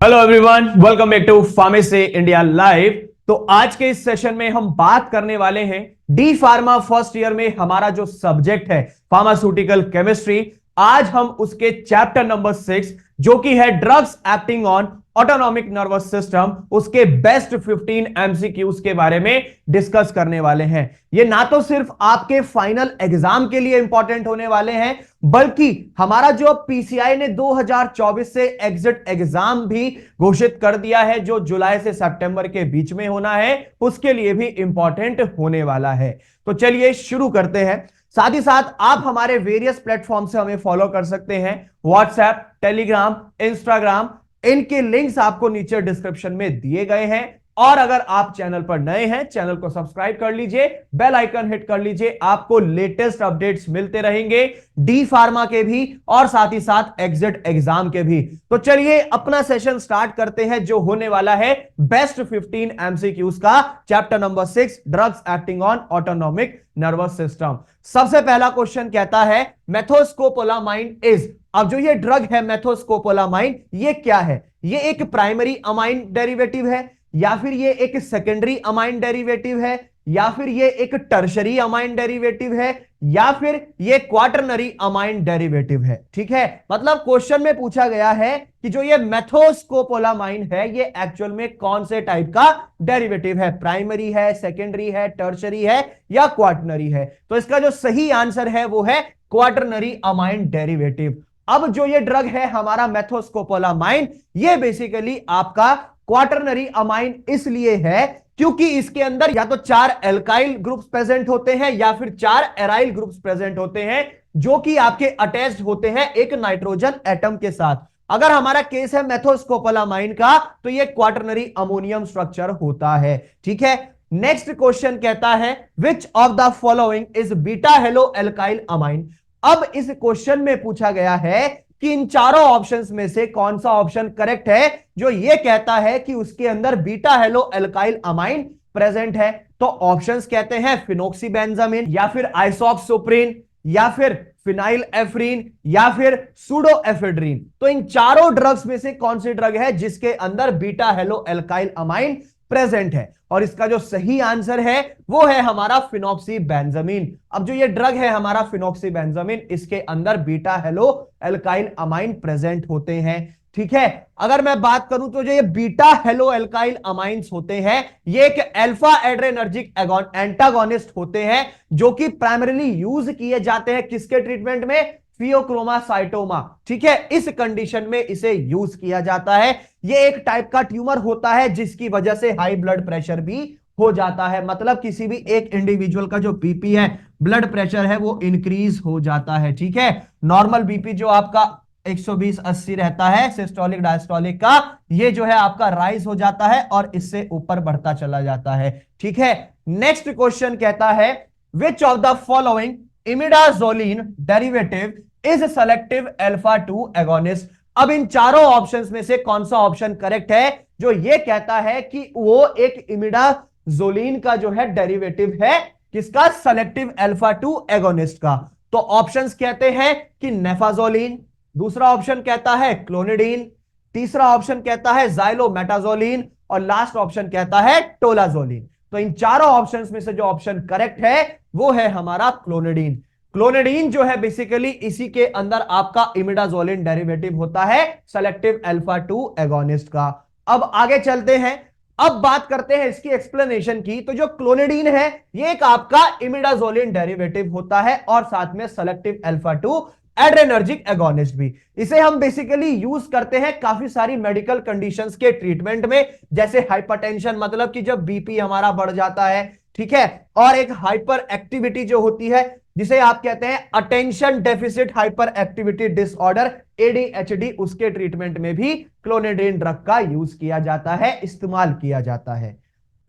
Hello everyone, welcome back to pharmacy India live. तो आज के इस सेशन में हम बात करने वाले हैं डी फार्मा फर्स्ट ईयर में हमारा जो सब्जेक्ट है फार्मास्यूटिकल केमिस्ट्री। आज हम उसके चैप्टर नंबर 6 जो कि है drugs acting on autonomic nervous system, उसके बेस्ट 15 एमसीक्यूज के बारे में डिस्कस करने वाले हैं। ये ना तो सिर्फ आपके फाइनल एग्जाम के लिए इंपॉर्टेंट होने वाले हैं, बल्कि हमारा जो पीसीआई ने 2024 से एग्जिट एग्जाम भी घोषित कर दिया है, जो जुलाई से सितंबर के बीच में होना है, उसके लिए भी इंपॉर्टेंट होने वाला है। तो चलिए शुरू करते हैं। साथ ही साथ आप हमारे वेरियस प्लेटफॉर्म से हमें फॉलो कर सकते हैं, व्हाट्सएप, टेलीग्राम, इंस्टाग्राम, इनके लिंक्स आपको नीचे डिस्क्रिप्शन में दिए गए हैं। और अगर आप चैनल पर नए हैं, चैनल को सब्सक्राइब कर लीजिए, बेल आइकन हिट कर लीजिए, आपको लेटेस्ट अपडेट्स मिलते रहेंगे डी फार्मा के भी और साथ ही साथ एग्जिट एग्जाम के भी। तो चलिए अपना सेशन स्टार्ट करते हैं, जो होने वाला है बेस्ट 15 एमसीक्यूज का chapter number 6 drugs acting on autonomic nervous system. सबसे पहला क्वेश्चन कहता है मेथोस्कोपोलामाइन इज। अब जो ये ड्रग है मेथोस्कोपोलामाइन, ये क्या है? ये एक प्राइमरी अमाइन डेरिवेटिव है, या फिर ये एक सेकेंडरी अमाइन डेरिवेटिव है, या फिर ये एक टर्शरी अमाइन डेरिवेटिव है, या फिर ये क्वाटरनरी अमाइन डेरिवेटिव है। ठीक है, मतलब क्वेश्चन में पूछा गया है कि जो ये मेथोस्कोपोलामाइन है ये एक्चुअल में कौन से टाइप का डेरिवेटिव है, प्राइमरी है, सेकेंडरी है, टर्शरी है या क्वाटरनरी है। तो इसका जो सही आंसर है वो है क्वाटरनरी अमाइन डेरिवेटिव। अब जो ये ड्रग है हमारा मेथोस्कोपोलामाइन, ये बेसिकली आपका क्वाटरनरी अमाइन इसलिए है क्योंकि इसके अंदर या तो 4 एल्काइल ग्रुप्स प्रेजेंट होते हैं या फिर 4 एराइल ग्रुप्स प्रेजेंट होते हैं, जो कि आपके अटैच्ड होते हैं एक नाइट्रोजन एटम के साथ। अगर हमारा केस है मेथोस्कोपोलामाइन का, तो ये क्वाटरनरी अमोनियम स्ट्रक्चर होता है। ठीक है, नेक्स्ट क्वेश्चन कहता है which of the following is beta hello alkyl amine. अब इस क्वेश्चन में पूछा गया है कि इन चारों ऑप्शंस में से कौन सा ऑप्शन करेक्ट है जो ये कहता है कि उसके अंदर beta hello alkyl amine present है। तो ऑप्शंस कहते हैं फिनोक्सीबेंजामिन, या फिर आइसोप्सोप्रिन, या फिर फिनाइल एफ्रीन, या फिर सूडोएफेड्रिन। तो इन चारों ड्रग्स में से कौन सी ड्रग है जिसके अंदर beta hello alkyl amine present है? और इसका जो सही आंसर है वो है हमारा फिनोक्सीबेंजामिन। अब जो ये ड्रग है हमारा फिनोक्सीबेंजामिन, इसके अंदर beta hello alkyl amine present होते हैं। ठीक है, अगर मैं बात करूं तो जो ये बीटा हेलो एल्काइल अमाइंस होते हैं ये एक अल्फा एड्रेनर्जिक एंटागोनिस्ट होते हैं, जो कि प्राइमरीली यूज किए जाते हैं किसके ट्रीटमेंट में? फियोक्रोमासाइटोमा। ठीक है, इस कंडीशन में इसे यूज किया जाता है। यह एक टाइप का ट्यूमर होता है जिसकी वजह से हाई ब्लड प्रेशर भी हो जाता है, मतलब किसी भी एक इंडिविजुअल का जो बीपी है, ब्लड प्रेशर है, वो इंक्रीज हो जाता है। ठीक है, नॉर्मल बीपी जो आपका 120-80 रहता है सिस्टोलिक डायस्टोलिक का, ये जो है आपका राइज हो जाता है और इससे ऊपर बढ़ता चला जाता है। ठीक है, नेक्स्ट क्वेश्चन कहता है which of the following imidazoline derivative is selective alpha 2 agonist. अब इन चारों ऑप्शंस में से कौन सा ऑप्शन करेक्ट है जो ये कहता है कि वो एक इमिडाजोलिन का जो है डेरिवेटिव है, किसका? सेलेक्टिव अल्फा 2 एगोनिस्ट का। तो ऑप्शंस कहते हैं कि नेफाजोलिन, दूसरा ऑप्शन कहता है क्लोनिडीन, तीसरा ऑप्शन कहता है जाइलोमेटाजोलिन, और लास्ट ऑप्शन कहता है टोलाजोलिन। तो इन चारों ऑप्शंस में से जो ऑप्शन करेक्ट है वो है हमारा क्लोनिडीन। क्लोनिडीन जो है बेसिकली इसी के अंदर आपका इमिडाजोलिन डेरिवेटिव होता है सेलेक्टिव अल्फा 2 एगोनिस्ट का। अब आगे चलते हैं, अब बात करते हैं इसकी एक्सप्लेनेशन की। तो जो क्लोनिडीन है ये एक आपका इमिडाजोलिन डेरिवेटिव होता है और साथ में सेलेक्टिव अल्फा 2 एड्रेनर्जिक एगोनिस्ट भी। इसे हम बेसिकली यूज करते हैं काफी सारी मेडिकल कंडीशंस के ट्रीटमेंट में, जैसे हाइपरटेंशन, मतलब कि जब बीपी हमारा बढ़ जाता है। ठीक है, और एक हाइपर एक्टिविटी जो होती है जिसे आप कहते हैं attention deficit hyper activity disorder, ADHD, उसके ट्रीटमेंट में भी क्लोनिडीन ड्रग का यूज किया जाता है, इस्तेमाल किया जाता है।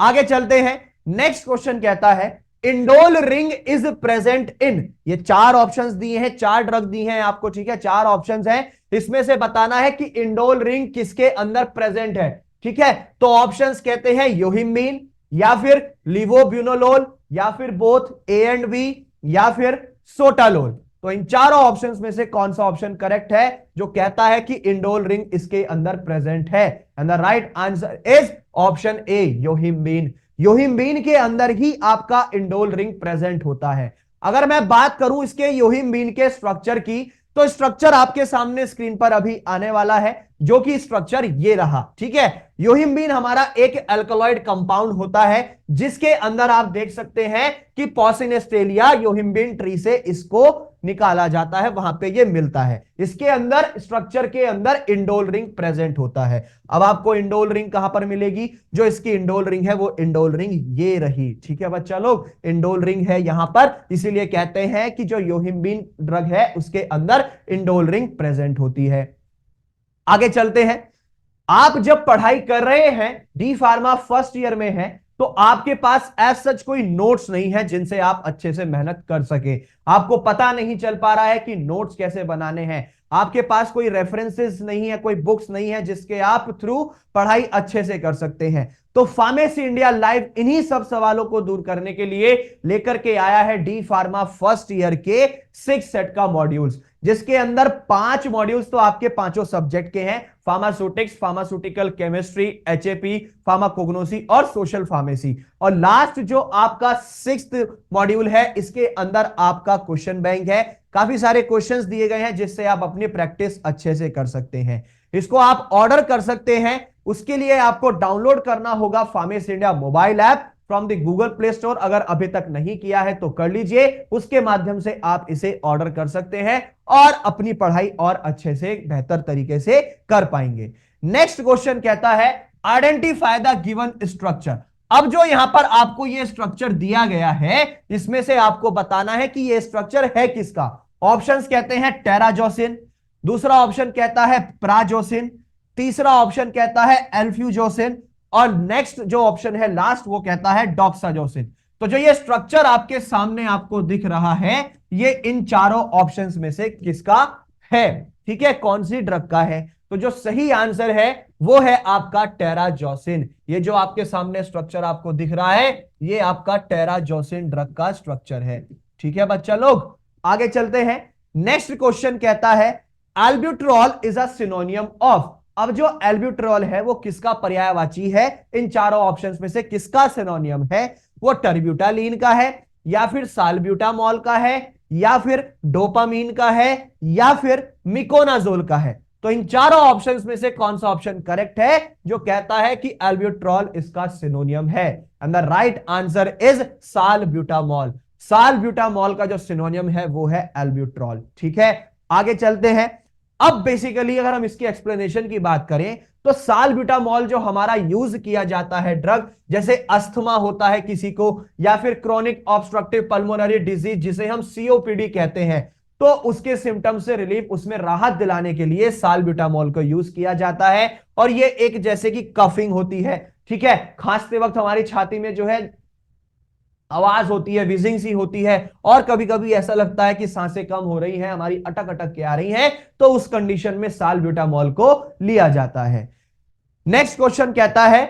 आगे चलते हैं, नेक्स्ट क्वेश्चन कहता है indole ring is present in. ये 4 ऑप्शंस दिए हैं, 4 ड्रग दी हैं आपको। ठीक है, 4 ऑप्शंस हैं, इसमें से बताना है कि इंडोल रिंग किसके अंदर प्रेजेंट है। ठीक है, तो ऑप्शंस कहते हैं योहिमीन, या फिर लिवोब्यूनोलोल, या फिर बोथ ए एंड बी, या फिर सोटालोल। तो इन चारों ऑप्शंस में से कौन सा ऑप्शन करेक्ट है जो कहता है कि इंडोल रिंग इसके अंदर प्रेजेंट है? And the right answer is option A, yohimbine. Yohimbine के अंदर ही आपका इंडोल रिंग प्रेजेंट होता है। अगर मैं बात करूं इसके योहिम्बीन के स्ट्रक्चर की, तो स्ट्रक्चर आपके सामने स्क्रीन पर अभी आने वाला है, जो कि स्ट्रक्चर ये रहा। ठीक है, योहिम्बीन हमारा एक एल्कलॉइड कंपाउंड होता है जिसके अंदर आप देख सकते हैं कि पॉसिनेस्टेलिया योहिम्बीन ट्री से इसको निकाला जाता है, वहां पे ये मिलता है। इसके अंदर स्ट्रक्चर के अंदर इंडोल रिंग प्रेजेंट होता है। अब आपको इंडोल रिंग कहां पर मिलेगी? जो इसकी इंडोल रिंग है वो इंडोल रिंग ये रही। ठीक है बच्चा लोग, इंडोल रिंग है यहां पर, इसीलिए कहते हैं कि जो योहिम्बीन ड्रग है उसके अंदर इंडोल रिंग प्रेजेंट होती है। आगे चलते हैं। आप जब पढ़ाई कर रहे हैं, डी फार्मा फर्स्ट ईयर में है, तो आपके पास एज सच कोई नोट्स नहीं है जिनसे आप अच्छे से मेहनत कर सके। आपको पता नहीं चल पा रहा है कि नोट्स कैसे बनाने हैं। आपके पास कोई रेफरेंसेस नहीं है, कोई बुक्स नहीं है जिसके आप थ्रू पढ़ाई अच्छे से कर सकते हैं। तो फार्मेसी इंडिया लाइव इन्हीं सब सवालों को दूर करने के लिए लेकर के आया है डी फार्मा फर्स्ट ईयर के 6 सेट का मॉड्यूल्स, जिसके अंदर 5 मॉड्यूल्स तो आपके पांचों सब्जेक्ट के हैं, pharmaceutics, pharmaceutical chemistry, HAP, pharmacognosy और सोशल फार्मेसी। और लास्ट जो आपका 6th मॉड्यूल है, इसके अंदर आपका क्वेश्चन बैंक है। काफी सारे क्वेश्चंस दिए गए हैं जिससे आप अपनी प्रैक्टिस अच्छे से कर सकते हैं। इसको आप ऑर्डर कर सकते हैं, उसके लिए आपको डाउनलोड करना होगा pharmacy India mobile app from the Google play store. अगर अभी तक नहीं किया है तो कर लीजिए, उसके माध्यम से आप इसे ऑर्डर कर सकते हैं और अपनी पढ़ाई और अच्छे से बेहतर तरीके से कर पाएंगे। नेक्स्ट क्वेश्चन कहता है आइडेंटिफाई द गिवन स्ट्रक्चर। अब जो यहां पर आपको ये स्ट्रक्चर दिया गया है, इसमें से आपको बताना है कि ये स्ट्रक्चर है किसका। ऑप्शंस कहते हैं टेराजोसिन, दूसरा ऑप्शन कहता है प्राजोसिन, तीसरा ऑप्शन कहता है एल्फ्यूजोसिन, और नेक्स्ट जो ऑप्शन है लास्ट वो कहता है डॉक्साजोसिन। तो जो ये स्ट्रक्चर आपके सामने आपको दिख रहा है, ये इन चारों ऑप्शंस में से किसका है? ठीक है, कौन सी ड्रग का है? तो जो सही आंसर है वो है आपका टेराजोसिन। ये जो आपके सामने स्ट्रक्चर आपको दिख रहा है, ये आपका टेराजोसिन ड्रग का स्ट्रक्चर है। ठीक है बच्चा लोग, आगे चलते हैं। नेक्स्ट क्वेश्चन कहता है एल्ब्यूट्रॉल इज अ सिनोनियम ऑफ। अब जो एल्ब्यूट्रॉल है वो किसका पर्यायवाची है? इन चारों ऑप्शंस में से किसका सिनोनियम है? वो टर्ब्यूटालीन का है, या फिर साल्ब्यूटामॉल का है, या फिर डोपामीन का है, या फिर मिकोनाजोल का है? तो इन चारों ऑप्शंस में से कौन सा ऑप्शन करेक्ट है जो कहता है कि एल्ब्यूट्रॉल इसका सिनोनियम है? And the right answer is salbutamol. Salbutamol का जो सिनोनियम है वो है एल्ब्यूट्रॉल। ठीक है, आगे चलते हैं। अब बेसिकली अगर हम इसकी एक्सप्लेनेशन की बात करें, तो साल्ब्यूटामॉल जो हमारा यूज किया जाता है ड्रग, जैसे अस्थमा होता है किसी को, या फिर क्रोनिक ऑब्स्ट्रक्टिव पल्मोनरी डिजीज जिसे हम सीओपीडी कहते हैं, तो उसके सिम्टम से रिलीफ, उसमें राहत दिलाने के लिए साल्ब्यूटामॉल को यूज किया जाता है। और ये एक जैसे कि कफिंग होती है, ठीक है, खांसते वक्त हमारी छाती में जो है आवाज होती है, विजिंग सी होती है, और कभी कभी ऐसा लगता है कि सांसें कम हो रही हैं, हमारी अटक अटक के आ रही हैं, तो उस कंडीशन में साल्ब्यूटामॉल को लिया जाता है। नेक्स्ट क्वेश्चन कहता है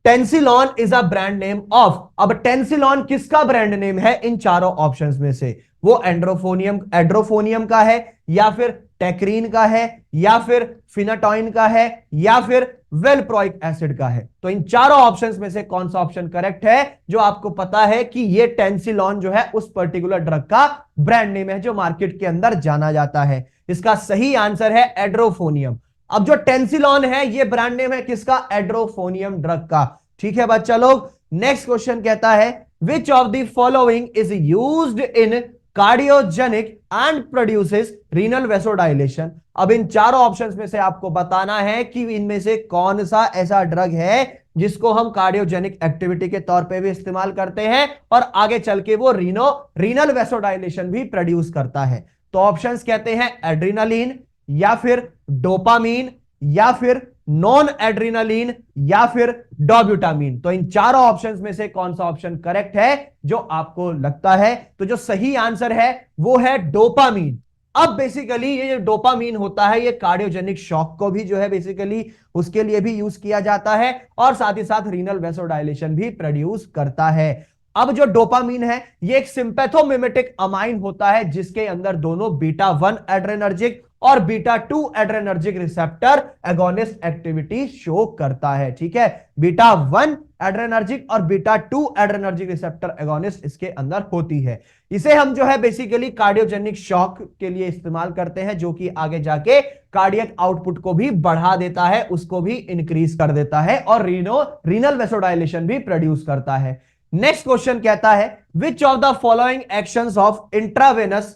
Tensilon is a brand name of. अब टेंसिलॉन किसका ब्रांड नेम है इन चारों ऑप्शंस में से? वो एड्रोफोनियम का है, या फिर टेक्रीन का है, या फिर फिनाटोइन का है, या फिर वेलप्रोइक एसिड का है? तो इन चारों ऑप्शंस में से कौन सा ऑप्शन करेक्ट है जो आपको पता है कि ये टेंसिलॉन जो है उस पर्टिकुलर ड्रग का ब्रांड नेम है जो मार्केट के अंदर जाना जाता है? इसका सही आंसर है एड्रोफोनियम। अब जो टेंसिलॉन है ये ब्रांड नेम है किसका? एड्रोफोनियम ड्रग का। ठीक है बच्चा लोग, नेक्स्ट क्वेश्चन कहता है which of the following is used in cardiogenic and produces renal vasodilation. अब इन चारों ऑप्शंस में से आपको बताना है कि इनमें से कौन सा ऐसा ड्रग है जिसको हम कार्डियोजेनिक एक्टिविटी के तौर पे भी इस्तेमाल करते हैं और आगे चल के वो रीनल वेसोडाइलेशन भी प्रोड्यूस करता है। तो ऑप्शंस कहते हैं एड्रिनालिन, या फिर डोपामीन, या फिर नॉन एड्रिनालिन, या फिर डोब्यूटामीन। तो इन चारों ऑप्शंस में से कौन सा ऑप्शन करेक्ट है जो आपको लगता है? तो जो सही आंसर है वो है डोपामीन। अब बेसिकली ये जो डोपामीन होता है ये कार्डियोजेनिक शॉक को भी जो है बेसिकली उसके लिए भी यूज किया जाता है और साथ ही साथ रीनल वेसोडाइलेशन भी प्रोड्यूस करता है। अब जो डोपामीन है ये एक सिंपैथोमिमेटिक अमाइन होता है जिसके अंदर दोनों बीटा 1 एड्रेनर्जिक और beta 2 adrenergic receptor agonist activity show करता है। ठीक है, बीटा 1 एड्रेनर्जिक और बीटा 2 एड्रेनर्जिक रिसेप्टर एगोनिस्ट इसके अंदर होती है। इसे हम जो है बेसिकली कार्डियोजेनिक शॉक के लिए इस्तेमाल करते हैं, जो कि आगे जाके कार्डियक आउटपुट को भी बढ़ा देता है, उसको भी इंक्रीज कर देता है और रीनल वेसोडाइलेशन भी प्रोड्यूस करता है। नेक्स्ट क्वेश्चन कहता है which of the following actions of intravenous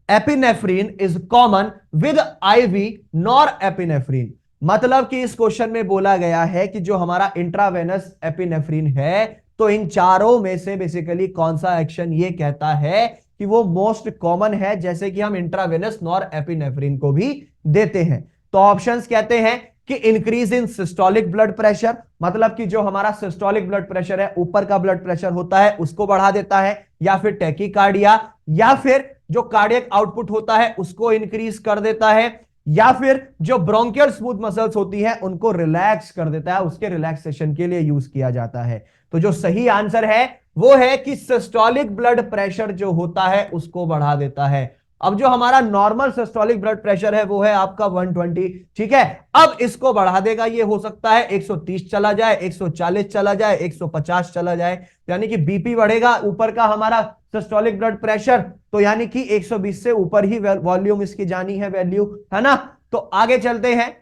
epinephrine is common with IV norepinephrine. मतलब कि इस क्वेश्चन में बोला गया है कि जो हमारा इंट्रावेनस एपिनेफ्रीन है, तो इन चारों में से बेसिकली कौन सा एक्शन ये कहता है कि वो मोस्ट कॉमन है, जैसे कि हम इंट्रावेनस नॉर एपिनेफ्रीन को भी देते हैं। तो ऑप्शंस कहते हैं कि increase in systolic blood pressure, मतलब कि जो हमारा सिस्टोलिक ब्लड प्रेशर है, ऊपर का ब्लड प्रेशर होता है, उसको बढ़ा देता है, या फिर टैकीकार्डिया, या फिर जो कार्डियक आउटपुट होता है उसको इंक्रीज कर देता है, या फिर जो ब्रोंकियल स्मूथ मसल्स होती हैं उनको रिलैक्स कर देता है, उसके रिलैक्सेशन के लिए यूज किया जाता है। तो जो सही आंसर है वो है कि सिस्टोलिक ब्लड प्रेशर जो होता है उसको बढ़ा देता है। अब जो हमारा नॉर्मल सिस्टोलिक ब्लड प्रेशर है वो है आपका 120, ठीक है। अब इसको बढ़ा देगा, ये हो सकता है 130 चला जाए, 140 चला जाए, 150 चला जाए, यानी कि बीपी बढ़ेगा, ऊपर का हमारा सिस्टोलिक ब्लड प्रेशर, तो यानी कि 120 से ऊपर ही वॉल्यूम इसकी जानी है, वैल्यू, है ना। तो आगे चलते हैं।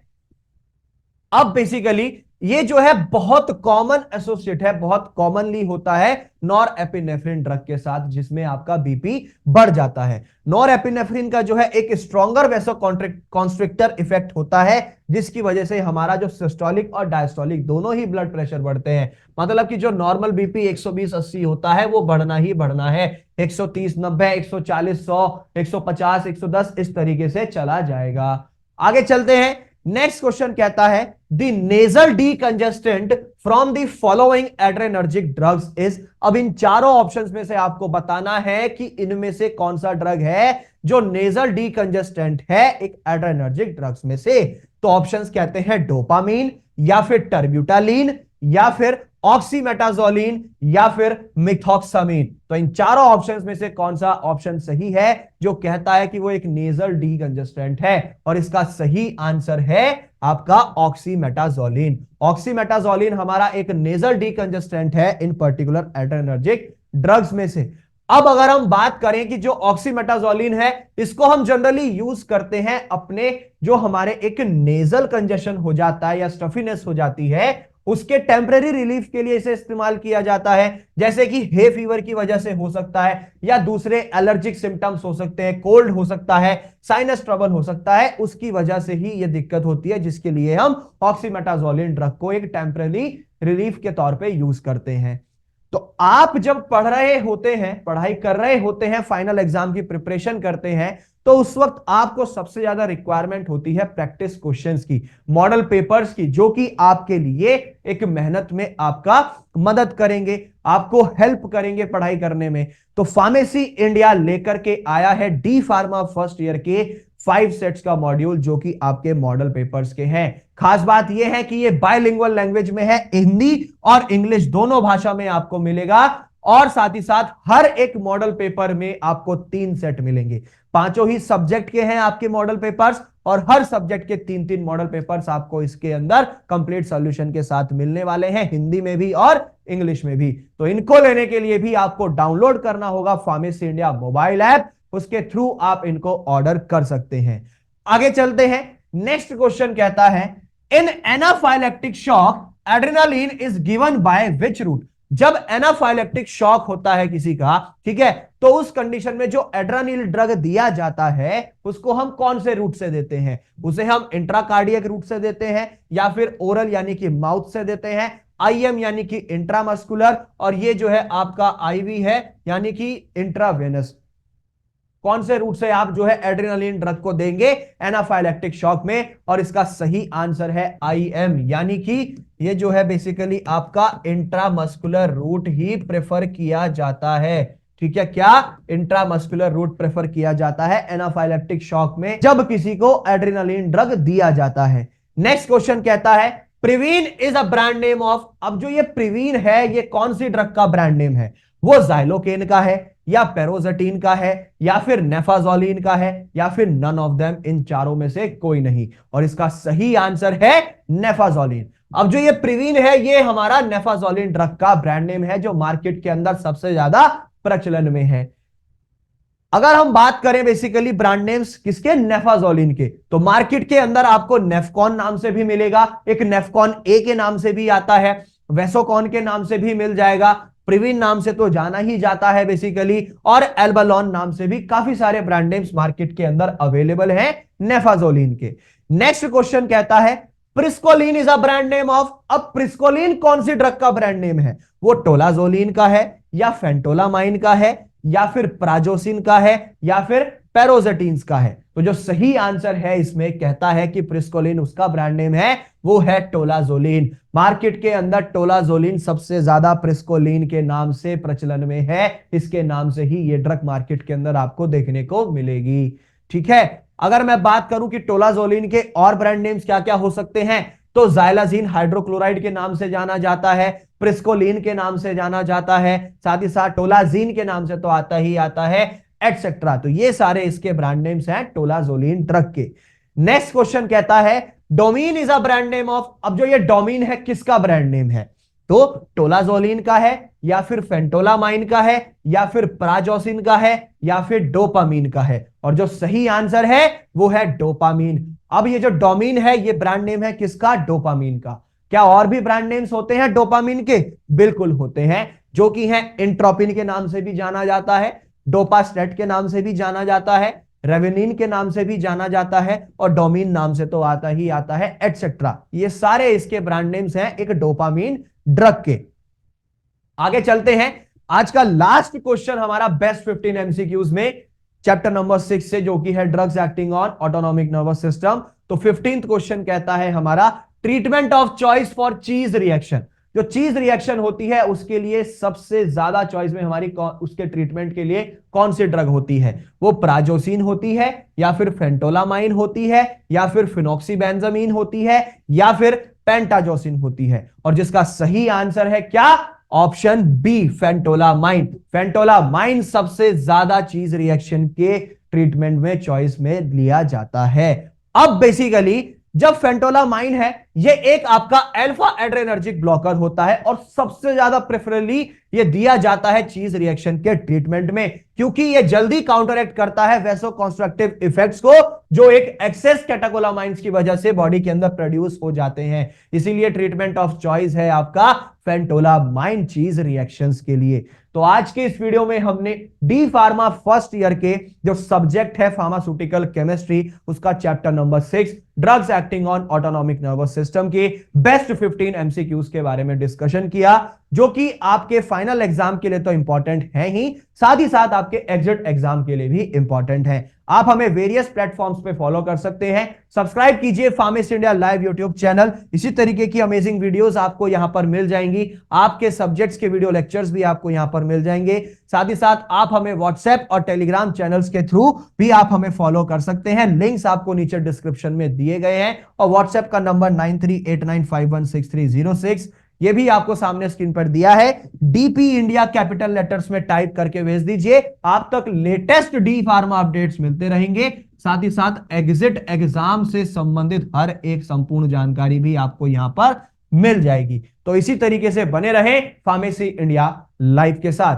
अब बेसिकली ये जो है बहुत कॉमन एसोसिएट है, बहुत कॉमनली होता है नॉर एपिनेफ्रिन ड्रग के साथ, जिसमें आपका बीपी बढ़ जाता है। नॉर एपिनेफ्रिन का जो है एक स्ट्रॉन्गर वेसो कॉन्स्ट्रिक्टर इफेक्ट होता है, जिसकी वजह से हमारा जो सिस्टोलिक और डायस्टोलिक दोनों ही ब्लड प्रेशर बढ़ते हैं। मतलब कि जो नॉर्मल बीपी 120-80 होता है वो बढ़ना ही बढ़ना है, 130-90, 140-100, 150, 110 इस तरीके से चला जाएगा। आगे चलते हैं। नेक्स्ट क्वेश्चन कहता है the nasal decongestant from the following adrenergic drugs is. अब इन चारों ऑप्शंस में से आपको बताना है कि इनमें से कौन सा ड्रग है जो नेजल डीकंजेस्टेंट है एक एड्रेनर्जिक ड्रग्स में से। तो ऑप्शंस कहते हैं डोपामीन, या फिर टर्ब्यूटालीन, या फिर ऑक्सीमेटाजोलिन, या फिर मिथॉक्सामीन। तो इन चारों ऑप्शंस में से कौन सा ऑप्शन सही है जो कहता है कि वो एक नेजल डीकंजेस्टेंट है? और इसका सही आंसर है आपका ऑक्सीमेटाजोलिन। ऑक्सीमेटाजोलिन हमारा एक नेजल डीकंजेस्टेंट है इन पर्टिकुलर एड्रेनर्जिक ड्रग्स में से। अब अगर हम बात करें कि जो ऑक्सीमेटाजोलिन है इसको हम जनरली यूज करते हैं अपने जो हमारे एक नेजल कंजेशन हो जाता है या स्टफीनेस हो जाती है उसके टेम्परेरी रिलीफ के लिए इसे इस्तेमाल किया जाता है, जैसे कि हे फीवर की वजह से हो सकता है, या दूसरे एलर्जिक सिम्टम्स हो सकते हैं, कोल्ड हो सकता है, साइनस ट्रबल हो सकता है, उसकी वजह से ही यह दिक्कत होती है, जिसके लिए हम ऑक्सीमेटाजोलिन ड्रग को एक टेम्परेरी रिलीफ के तौर पे यूज करते हैं। तो आप जब पढ़ रहे होते हैं, पढ़ाई कर रहे होते हैं, फाइनल एग्जाम की प्रिपरेशन करते हैं, तो उस वक्त आपको सबसे ज्यादा रिक्वायरमेंट होती है प्रैक्टिस क्वेश्चंस की, मॉडल पेपर्स की, जो कि आपके लिए एक मेहनत में आपका मदद करेंगे, आपको हेल्प करेंगे पढ़ाई करने में। तो फार्मेसी इंडिया लेकर के आया है डी फार्मा फर्स्ट ईयर के 5 सेट्स का मॉड्यूल, जो कि आपके मॉडल पेपर्स के हैं। खास बात यह है कि ये बायलिंगुअल लैंग्वेज में है, हिंदी और इंग्लिश दोनों भाषा में आपको मिलेगा, और साथ ही साथ हर एक मॉडल पेपर में आपको 3 सेट मिलेंगे। पांचों ही सब्जेक्ट के हैं आपके मॉडल पेपर्स, और हर सब्जेक्ट के 3-3 मॉडल पेपर्स आपको इसके अंदर कंप्लीट सॉल्यूशन के साथ मिलने वाले हैं, हिंदी में भी और इंग्लिश में भी। तो इनको लेने के लिए भी आपको डाउनलोड करना होगा फार्मेसी इंडिया मोबाइल ऐप, उसके थ्रू आप इनको ऑर्डर कर सकते हैं। आगे चलते हैं। नेक्स्ट क्वेश्चन कहता है in anaphylactic shock adrenaline is given by which route. जब एनाफाइलेक्टिक शॉक होता है किसी का, ठीक है, तो उस कंडीशन में जो एड्रेनालिन ड्रग दिया जाता है उसको हम कौन से रूट से देते हैं? उसे हम इंट्राकार्डियक रूट से देते हैं, या फिर ओरल यानी कि माउथ से देते हैं, आईएम यानी कि इंट्रामस्कुलर, और ये जो है आपका आईवी है यानी कि इंट्रावेनस। कौन से रूट से आप जो है एड्रेनालिन ड्रग को देंगे एनाफाइलेक्टिक शॉक में? और इसका सही आंसर है आईएम, यानी कि ये जो है बेसिकली आपका इंट्रामस्कुलर रूट ही प्रेफर किया जाता है। ठीक है, क्या इंट्रामस्कुलर रूट प्रेफर किया जाता है एनाफाइलेक्टिक शॉक में जब किसी को एड्रेनालिन ड्रग दिया जाता है। नेक्स्ट क्वेश्चन कहता है Privine is a brand name of. अब जो ये प्रिवीन है ये कौन सी ड्रग का ब्रांड नेम है? वो जाइलोकेन का है या पेरोजेटिन का है या फिर नेफाजोलिन का है या फिर नन ऑफ देम, इन चारों में से कोई नहीं। और इसका सही आंसर है नेफाजोलिन। अब जो ये प्रिवीन है ये हमारा नेफाजोलिन ड्रग का ब्रांड नेम है जो मार्केट के अंदर सबसे ज्यादा प्रचलन में है। अगर हम बात करें बेसिकली ब्रांड नेम्स किसके, नेफाजोलिन के, तो मार्केट के अंदर आपको नेफकॉन नाम से भी मिलेगा, एक नेफकॉन ए के नाम से भी आता है, वेसोकॉन के नाम से भी मिल जाएगा, प्रिविन नाम से तो जाना ही जाता है बेसिकली, और एल्बालॉन नाम से भी काफी सारे ब्रांड नेम्स मार्केट के अंदर अवेलेबल हैं नेफाजोलिन के। नेक्स्ट क्वेश्चन कहता है Priscoline is a brand name of. अब प्रिस्कोलिन कौन सी ड्रग का ब्रांड नेम है, वो टोलाजोलिन का है या फेंटोलामाइन का है या फिर प्राजोसिन का है या फिर पेरोजेटिन्स का है। तो जो सही आंसर है इसमें कहता है कि प्रिस्कोलिन उसका ब्रांड नेम है, वो है टोलाजोलिन। मार्केट के अंदर टोलाजोलिन सबसे ज्यादा प्रिस्कोलिन के नाम से प्रचलन में है, इसके नाम से ही ये ड्रग मार्केट के अंदर आपको देखने को मिलेगी। ठीक है, अगर मैं बात करूं कि टोलाजोलिन के और ब्रांड नेम्स क्या क्या हो सकते हैं, तो जाइलाजीन हाइड्रोक्लोराइड के नाम से जाना जाता है, प्रिस्कोलिन के नाम से जाना जाता है, साथ ही साथ टोलाजीन के नाम से तो आता ही आता है, एटसेट्रा। तो ये सारे इसके ब्रांड नेम्स हैं टोलाजोलिन ड्रग के। नेक्स्ट क्वेश्चन कहता है Domin is a brand name of. अब जो ये डोमिन है किसका ब्रांड नेम है, तो टोलाजोलिन का है या फिर फेंटोलामाइन का है या फिर प्राजोसिन का है या फिर डोपामीन का है। और जो सही आंसर है वो है डोपामीन। अब ये जो डोमिन है ये ब्रांड नेम है किसका, डोपामीन का। क्या और भी ब्रांड नेम्स होते हैं डोपामीन के, बिल्कुल होते हैं, जो कि हैं इंट्रोपिन के नाम से भी जाना जाता है, डोपास्टेट के नाम से भी जाना जाता है, रेवेनिन के नाम से भी जाना जाता है, और डोमिन नाम से तो आता ही आता है, एटसेट्रा। ये सारे इसके ब्रांड नेम्स हैं एक डोपामीन ड्रग के। आगे चलते हैं, आज का लास्ट क्वेश्चन हमारा बेस्ट 15 एमसीक्यूज में चैप्टर नंबर 6 से, जो कि है drugs acting on autonomic nervous system. तो 15th क्वेश्चन कहता है हमारा ट्रीटमेंट ऑफ चॉइस फॉर चीज रिएक्शन। जो चीज रिएक्शन होती है उसके लिए सबसे ज्यादा चॉइस में हमारी उसके ट्रीटमेंट के लिए कौन सी ड्रग होती है, वो प्राजोसिन होती है या फिर फेंटोलामाइन होती है या फिर फिनोक्सीबेंजामीन होती है या फिर पेंटाजोसिन होती है। और जिसका सही आंसर है क्या, ऑप्शन बी, फेंटोलामाइन। फेंटोलामाइन सबसे ज्यादा चीज रिएक्शन के ट्रीटमेंट में चॉइस में लिया जाता है। अब बेसिकली जब फेंटोलामाइन है ये एक आपका अल्फा एड्रेनर्जिक ब्लॉकर होता है और सबसे ज्यादा प्रेफरेबली ये दिया जाता है चीज रिएक्शन के ट्रीटमेंट में, क्योंकि ये जल्दी काउंटरएक्ट करता है वैसोकंस्ट्रक्टिव इफेक्ट्स को जो एक एक्सेस कैटेकोलामाइंस की वजह से बॉडी के अंदर प्रोड्यूस हो जाते हैं। इसीलिए ट्रीटमेंट ऑफ चॉइस है आपका फेंटोलामाइन चीज रिएक्शंस के लिए। तो आज के इस वीडियो में हमने डी फार्मा फर्स्ट ईयर के जो सब्जेक्ट है फार्मास्यूटिकल केमिस्ट्री उसका chapter number 6 drugs acting on autonomic nervous system के बेस्ट 15 एमसीक्यूज के बारे में डिस्कशन किया, जो कि आपके फाइनल एग्जाम के लिए तो इंपॉर्टेंट है ही, साथ ही साथ आपके एग्जिट एग्जाम के लिए भी इंपॉर्टेंट है। आप हमें वेरियस प्लेटफॉर्म्स पे फॉलो कर सकते हैं, सब्सक्राइब कीजिए pharmacy India live YouTube channel. इसी तरीके की अमेजिंग वीडियोस आपको यहां पर मिल जाएंगी, आपके सब्जेक्ट्स के वीडियो लेक्चर्स भी आपको यहां पर मिल जाएंगे। साथ ही साथ आप हमें व्हाट्सएप और टेलीग्राम चैनल्स के थ्रू भी आप हमें फॉलो कर सकते हैं, लिंक्स आपको नीचे डिस्क्रिप्शन में दिए गए हैं। और व्हाट्सएप का नंबर 9389516306 ये भी आपको सामने स्क्रीन पर दिया है, डीपी इंडिया कैपिटल लेटर्स में टाइप करके भेज दीजिए। आप तक लेटेस्ट डी फार्मा अपडेट्स मिलते रहेंगे, साथ ही साथ एग्जिट एग्जाम से संबंधित हर एक संपूर्ण जानकारी भी आपको यहां पर मिल जाएगी। तो इसी तरीके से बने रहे फार्मेसी इंडिया लाइव के साथ।